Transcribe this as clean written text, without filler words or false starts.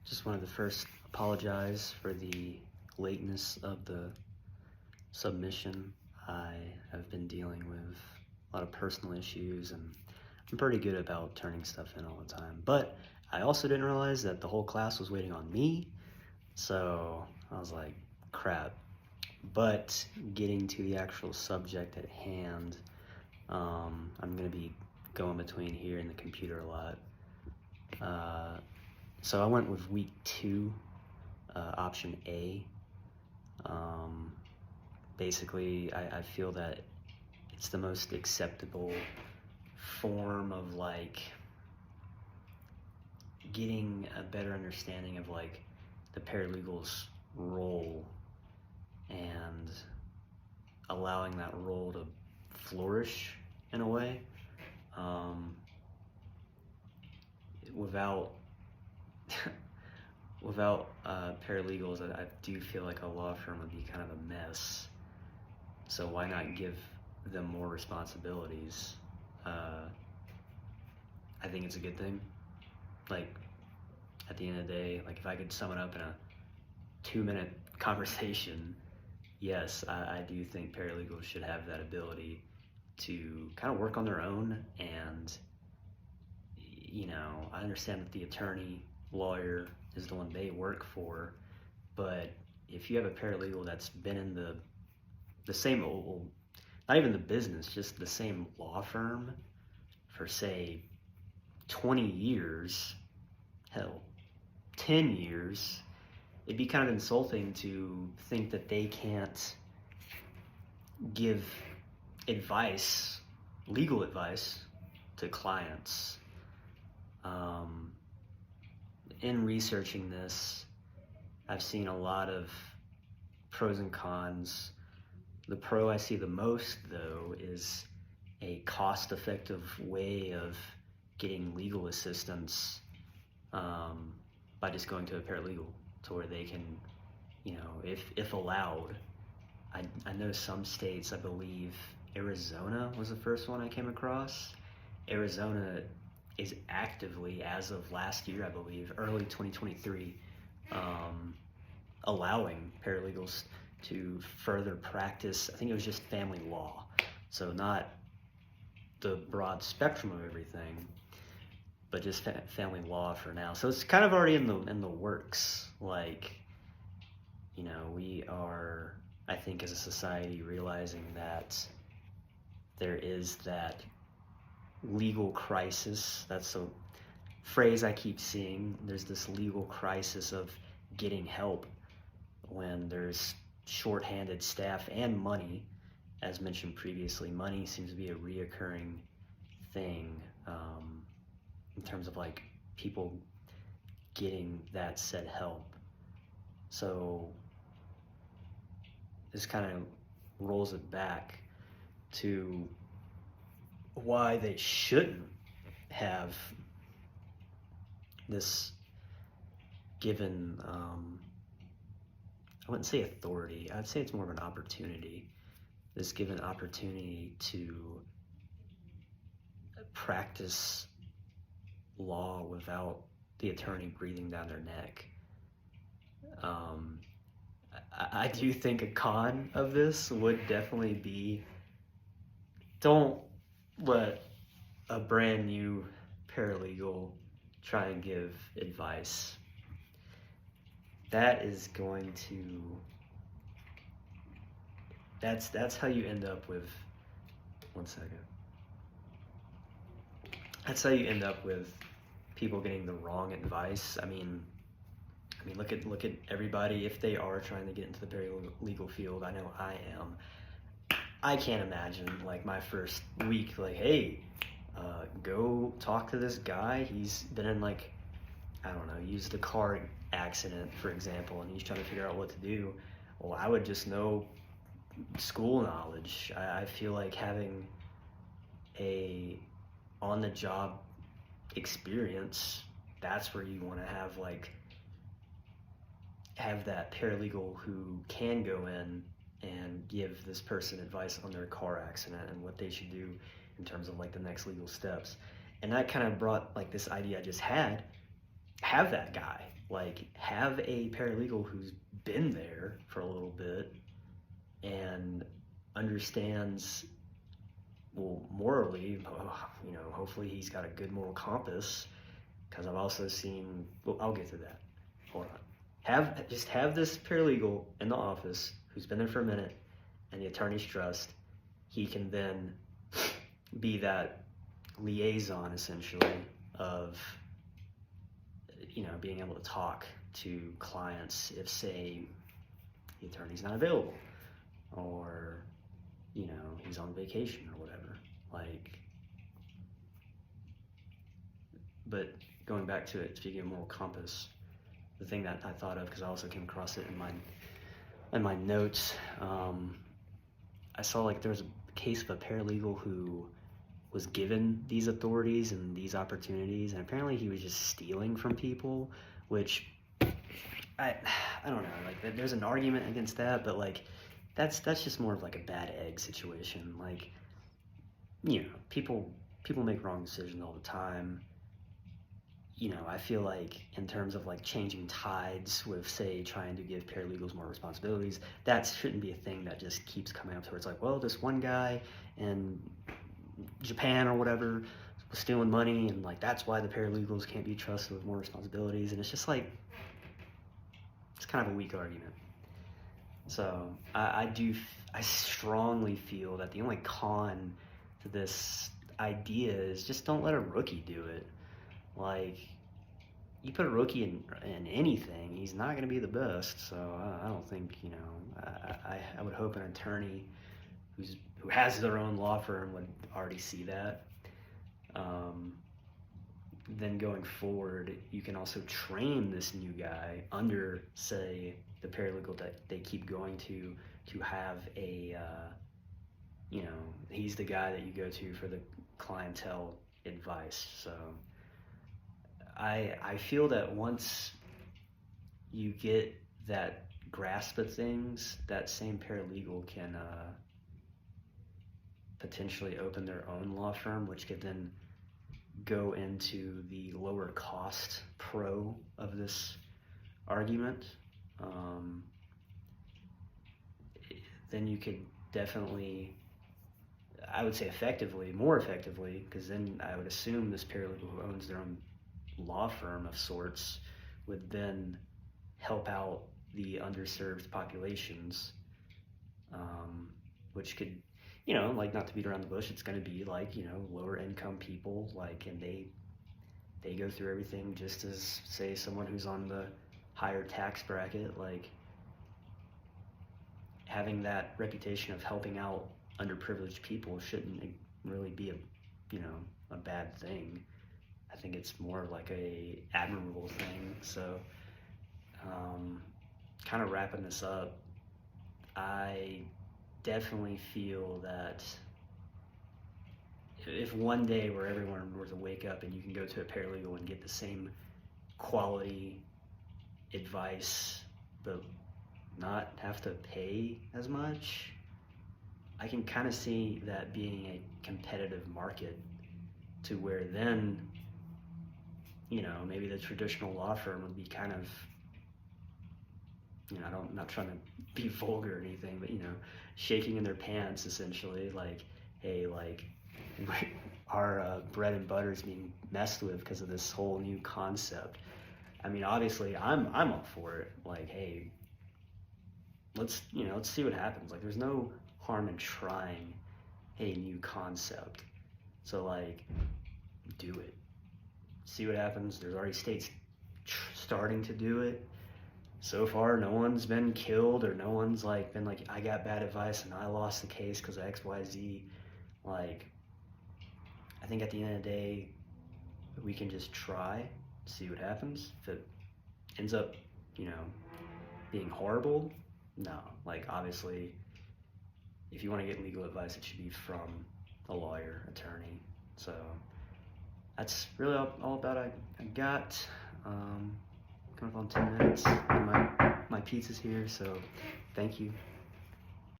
Just wanted to first apologize for the lateness of the submission. I have been dealing with a lot of personal issues, and I'm pretty good about turning stuff in all the time. But I also didn't realize that the whole class was waiting on me, so I was like, crap. But getting to the actual subject at hand, I'm going to be going between here and the computer a lot. So I went with week 2, option A. Basically, I feel that it's the most acceptable form of like getting a better understanding of like the paralegal's role and allowing that role to flourish in a way, without paralegals. I do feel like a law firm would be kind of a mess. So why not give them more responsibilities? I think it's a good thing. Like, at the end of the day, like if I could sum it up in a 2-minute conversation, yes, I do think paralegals should have that ability to kind of work on their own. And, I understand that the attorney, lawyer is the one they work for, but if you have a paralegal that's been in the same, not even the business, just the same law firm for say 20 years, hell, 10 years, it'd be kind of insulting to think that they can't give advice, legal advice, to clients. In researching this, I've seen a lot of pros and cons. The pro I see the most, though, is a cost-effective way of getting legal assistance, by just going to a paralegal, to where they can, if allowed. I know some states, I believe Arizona was the first one I came across. Arizona is actively, as of last year, I believe, early 2023, allowing paralegals to further practice. I think it was just family law, so not the broad spectrum of everything, but just family law for now. So it's kind of already in the works. Like, we are, I think, as a society, realizing that there is that legal crisis. That's a phrase I keep seeing. There's this legal crisis of getting help when there's shorthanded staff and money. As mentioned previously, money seems to be a reoccurring thing, in terms of like people getting that said help. So this kind of rolls it back to why they shouldn't have this given, I wouldn't say authority, I'd say it's more of an opportunity, this given opportunity to practice law without the attorney breathing down their neck. I do think a con of this would definitely be, don't let a brand new paralegal try and give advice. That is going to, that's how you end up with, one second. That's how you end up with people getting the wrong advice. I mean, look at everybody. If they are trying to get into the paralegal field, I know I am. I can't imagine like my first week, like, hey, go talk to this guy. He's been in like, I don't know, used a car accident, for example, and he's trying to figure out what to do. Well, I would just know school knowledge. I feel like having a on-the-job experience, that's where you want to have that paralegal who can go in and give this person advice on their car accident and what they should do in terms of like the next legal steps. And that kind of brought like this idea I just had. have that guy. Like, have a paralegal who's been there for a little bit and understands, well, morally, hopefully he's got a good moral compass, because I've also seen, well, I'll get to that. Hold on. Have this paralegal in the office who's been there for a minute and the attorneys trust. He can then be that liaison, essentially, of being able to talk to clients if, say, the attorney's not available, or he's on vacation or whatever. Like, but going back to it, speaking of moral compass, the thing that I thought of, because I also came across it in my notes, I saw like there was a case of a paralegal who was given these authorities and these opportunities, and apparently he was just stealing from people, which I don't know. Like, there's an argument against that, but like that's just more of like a bad egg situation. Like, people make wrong decisions all the time. I feel like in terms of like changing tides with, say, trying to give paralegals more responsibilities, that shouldn't be a thing that just keeps coming up to where it's like, well, this one guy in Japan or whatever was stealing money, and like that's why the paralegals can't be trusted with more responsibilities. And it's just like, it's kind of a weak argument. So I strongly feel that the only con to this idea is just don't let a rookie do it. Like, you put a rookie in anything, he's not going to be the best. So I don't think, I would hope an attorney who has their own law firm would already see that. Then going forward, you can also train this new guy under, say, the paralegal that they keep going to have a, he's the guy that you go to for the clientele advice. So I feel that once you get that grasp of things, that same paralegal can potentially open their own law firm, which could then go into the lower cost pro of this argument. Then you could definitely, I would say more effectively, because then I would assume this paralegal who owns their own law firm of sorts would then help out the underserved populations, which could, like, not to beat around the bush, it's going to be like, lower income people, like, and they go through everything just as, say, someone who's on the higher tax bracket. Like, having that reputation of helping out underprivileged people shouldn't really be a bad thing. I think it's more like a admirable thing. So, kind of wrapping this up, I definitely feel that if one day where everyone were to wake up and you can go to a paralegal and get the same quality advice but not have to pay as much, I can kind of see that being a competitive market, to where then, maybe the traditional law firm would be kind of, I'm not trying to be vulgar or anything, but, shaking in their pants, essentially, like, hey, like, our bread and butter is being messed with because of this whole new concept. I mean, obviously, I'm up for it. Like, hey, let's see what happens. Like, there's no harm in trying a new concept. So, like, do it. See what happens. There's already states starting to do it. So far, no one's been killed, or no one's been like, I got bad advice and I lost the case because of X, Y, Z. Like, I think at the end of the day, we can just try, see what happens. If it ends up, being horrible, no. Like, obviously, if you want to get legal advice, it should be from a lawyer, attorney. So that's really all about I got. Coming up on 10 minutes, and my pizza's here, so thank you.